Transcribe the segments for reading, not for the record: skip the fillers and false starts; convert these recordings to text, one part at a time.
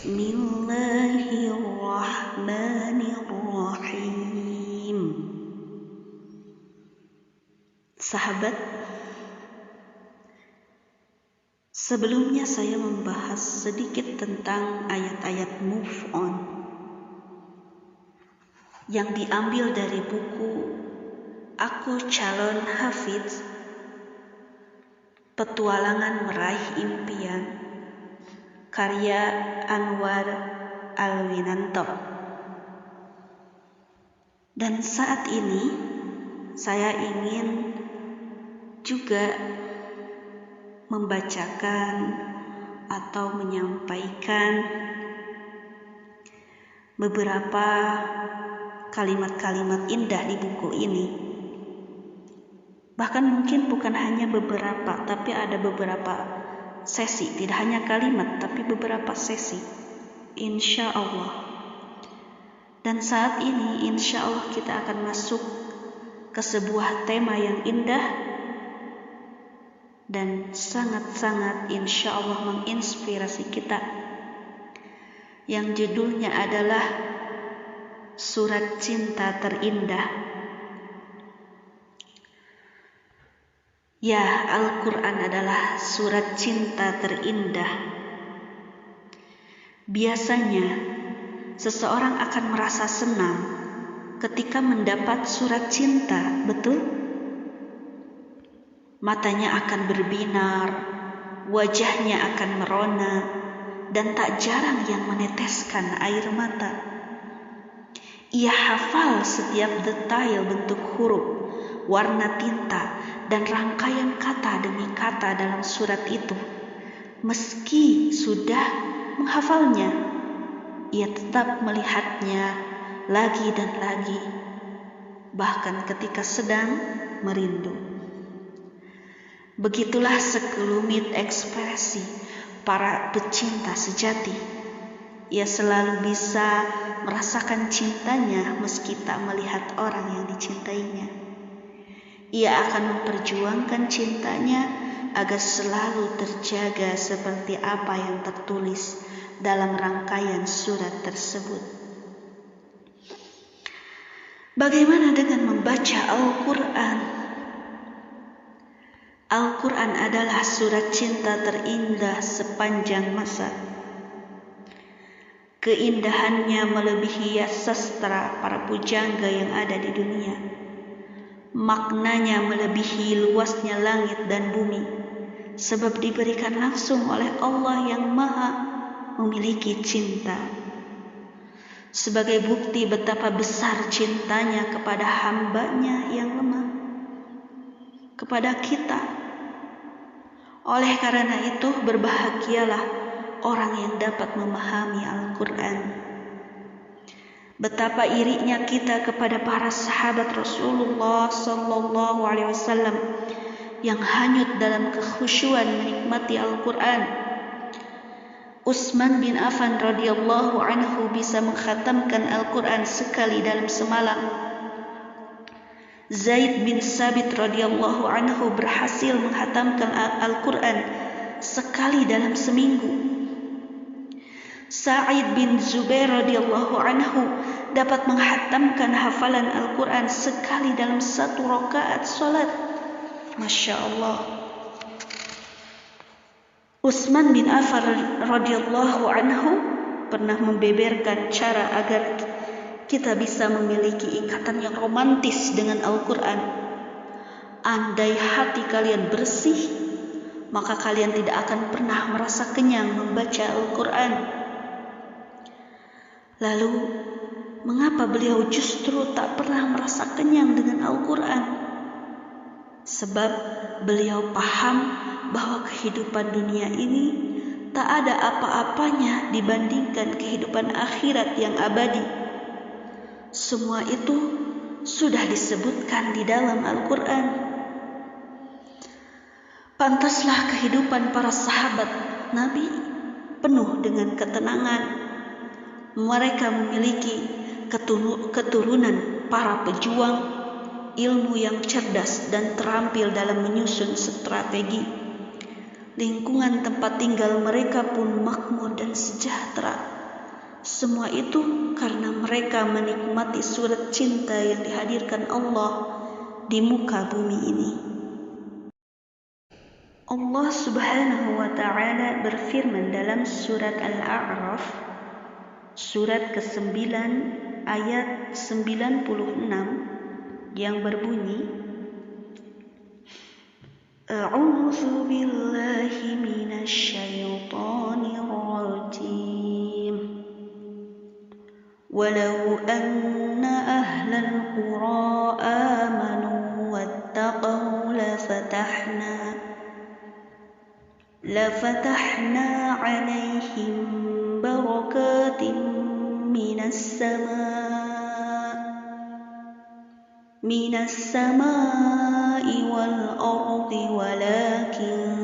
Bismillahirrahmanirrahim. Sahabat, sebelumnya saya membahas sedikit tentang ayat-ayat move on yang diambil dari buku Aku Calon Hafidz, Petualangan Meraih Impian, karya Anwar Alwinanto. Dan saat ini saya ingin juga membacakan atau menyampaikan beberapa kalimat-kalimat indah di buku ini. Bahkan mungkin bukan hanya beberapa, tapi ada beberapa sesi, tidak hanya kalimat, tapi beberapa sesi, insya Allah. Dan saat ini insya Allah kita akan masuk ke sebuah tema yang indah dan sangat-sangat insya Allah menginspirasi kita, yang judulnya adalah Surat Cinta Terindah. Ya, Al-Quran adalah surat cinta terindah. Biasanya, seseorang akan merasa senang ketika mendapat surat cinta, betul? Matanya akan berbinar, wajahnya akan merona, dan tak jarang yang meneteskan air mata. Ia hafal setiap detail bentuk huruf, warna tinta, dan rangkaian kata demi kata dalam surat itu. Meski sudah menghafalnya, ia tetap melihatnya lagi dan lagi, bahkan ketika sedang merindu. Begitulah sekelumit ekspresi para pecinta sejati. Ia selalu bisa merasakan cintanya meski tak melihat orang yang dicintainya. Ia akan memperjuangkan cintanya agar selalu terjaga seperti apa yang tertulis dalam rangkaian surat tersebut. Bagaimana dengan membaca Al-Quran? Al-Quran adalah surat cinta terindah sepanjang masa. Keindahannya melebihi sastra para pujangga yang ada di dunia. Maknanya melebihi luasnya langit dan bumi, sebab diberikan langsung oleh Allah yang Maha memiliki cinta. Sebagai bukti betapa besar cintanya kepada hambanya yang lemah, kepada kita. Oleh karena itu, berbahagialah orang yang dapat memahami Al-Quran. Betapa irinya kita kepada para sahabat Rasulullah Sallallahu Alaihi Wasallam yang hanyut dalam kekhusyuan menikmati Al-Quran. Utsman bin Affan radhiyallahu anhu bisa mengkhatamkan Al-Quran sekali dalam semalam. Zaid bin Sabit radhiyallahu anhu berhasil menghatamkan Al-Quran sekali dalam seminggu. Sa'id bin Zubair radhiyallahu anhu dapat menghatamkan hafalan Al-Quran sekali dalam satu rakaat salat. Masya Allah. Utsman bin Affan radhiyallahu anhu pernah membeberkan cara agar kita bisa memiliki ikatan yang romantis dengan Al-Quran. Andai hati kalian bersih, maka kalian tidak akan pernah merasa kenyang membaca Al-Quran. Lalu, mengapa beliau justru tak pernah merasa kenyang dengan Al-Quran? Sebab beliau paham bahwa kehidupan dunia ini tak ada apa-apanya dibandingkan kehidupan akhirat yang abadi. Semua itu sudah disebutkan di dalam Al-Quran. Pantaslah kehidupan para sahabat Nabi penuh dengan ketenangan. Mereka memiliki keturunan para pejuang, ilmu yang cerdas dan terampil dalam menyusun strategi. Lingkungan tempat tinggal mereka pun makmur dan sejahtera. Semua itu karena mereka menikmati surat cinta yang dihadirkan Allah di muka bumi ini. Allah Subhanahu wa ta'ala berfirman dalam surat Al-A'raf, surat ke-9 ayat 96 yang berbunyi, A'udzu billahi minasy syaithanir rajim. Walau anna ahlal qura amanu wattaqaw lafatahna 'alaihim barakatin minas samaa'i wal ardi walakin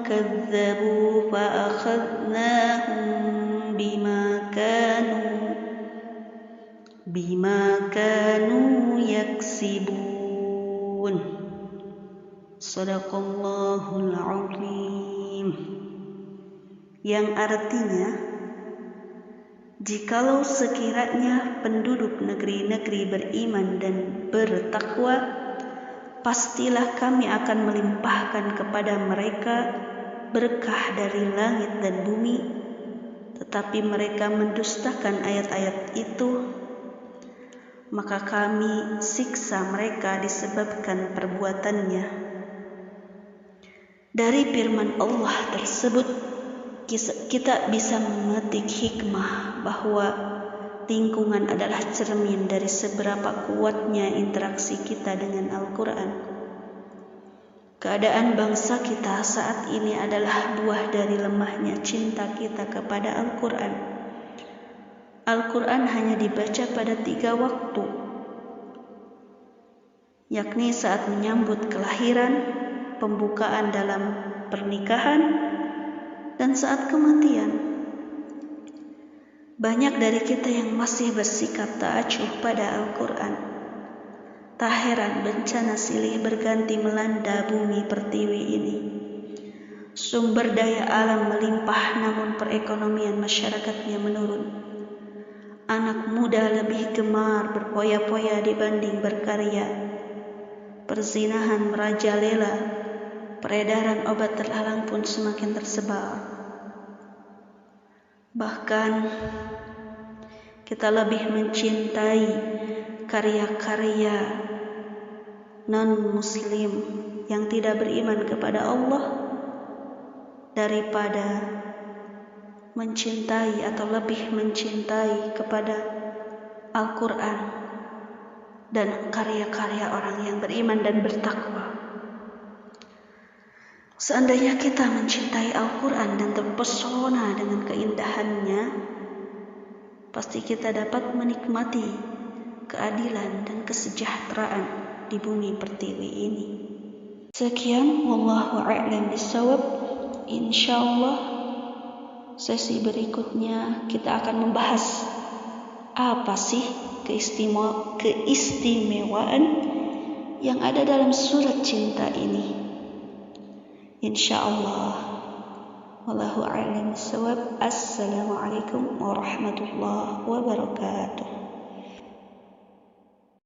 kadzabu fa akhadnahum bima kanu yaksibun. Shadaqallahul azim. Yang artinya, jikalau sekiranya penduduk negeri-negeri beriman dan bertakwa, pastilah kami akan melimpahkan kepada mereka berkah dari langit dan bumi, tetapi mereka mendustakan ayat-ayat itu, maka kami siksa mereka disebabkan perbuatannya. Dari firman Allah tersebut, kita bisa memetik hikmah bahwa lingkungan adalah cermin dari seberapa kuatnya interaksi kita dengan Al-Quran. Keadaan bangsa kita saat ini adalah buah dari lemahnya cinta kita kepada Al-Quran. Al-Quran hanya dibaca pada 3 waktu, yakni saat menyambut kelahiran, pembukaan dalam pernikahan, dan saat kematian. Banyak dari kita yang masih bersikap tak acuh pada Al-Quran. Tak heran bencana silih berganti melanda bumi pertiwi ini. Sumber daya alam melimpah namun perekonomian masyarakatnya menurun. Anak muda lebih gemar berpoya-poya dibanding berkarya. Perzinahan merajalela. Peredaran obat terlarang pun semakin tersebar. Bahkan kita lebih mencintai karya-karya non-muslim yang tidak beriman kepada Allah daripada mencintai atau lebih mencintai kepada Al-Quran dan karya-karya orang yang beriman dan bertakwa. Seandainya kita mencintai Al-Quran dan terpesona dengan keindahannya, pasti kita dapat menikmati keadilan dan kesejahteraan di bumi pertiwi ini. Sekian, wallahu a'lam bishawab. Insyaallah sesi berikutnya kita akan membahas apa sih keistimewaan yang ada dalam surat cinta ini. Insyaallah. Wallahu a'lam bishawab. Assalamualaikum warahmatullahi wabarakatuh.